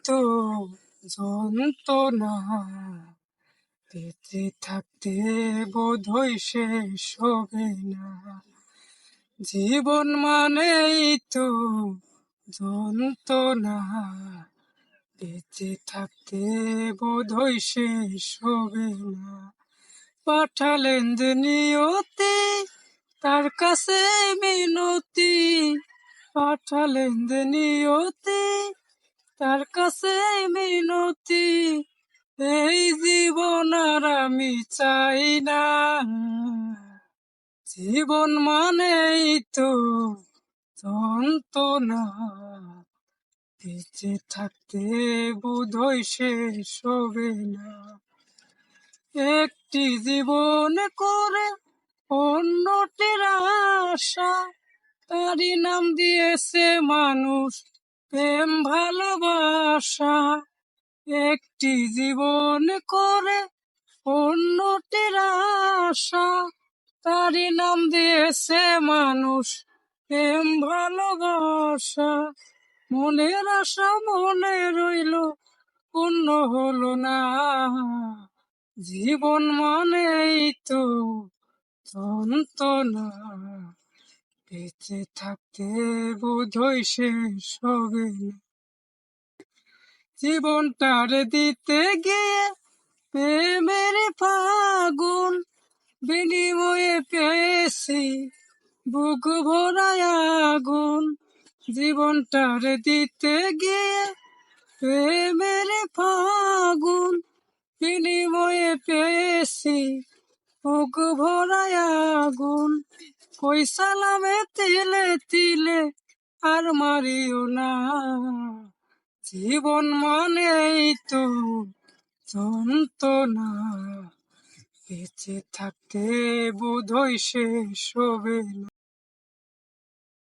তো যন্ত্রণা, বেঁচে থাকতে বোধহয় শেষ হবে না। জীবন মানেই তো যন্ত্রণা, বেঁচে থাকতে বোধহয় শেষ হবে না। পাঠালেন যে নিয়তি, তার কাছে মিনতি, পাঠালেন যে নিয়তি, তার কাছে মিনতি, এই জীবন আর আমি চাই না। জীবন মানেই তো যন্ত্রণা, বেঁচে থাকতে বোধহয় শেষ হবে না। একটি জীবন করে অন্যটির আশা, তারই নাম দিয়েছে মানুষ প্রেম ভালোবাসা। একটি জীবন করে অন্যটির আশা, তারই নাম দিয়েছে মানুষ প্রেম ভালোবাসা। মনের আশা মনে রইল, পূর্ণ হলো না। জীবন মানেই তো যন্ত্রণা, বেঁচে থাকতে বোধহয় শেষ হবে না। জীবনটারে দিতে গিয়ে প্রেমের ফাগুন, বিনিময়ে পেয়েছি বুক ভরায় আগুন। জীবনটারে দিতে গিয়ে প্রেমের ফাগুন, বিনিময়ে পেয়েছি বুক ভরায় আগুন। কই সালামে তিলে তিলে আর মারিও না। জীবন মানেই তো যন্ত্রণা, বেঁচে থাকতে বোধহয় শেষ হবে না।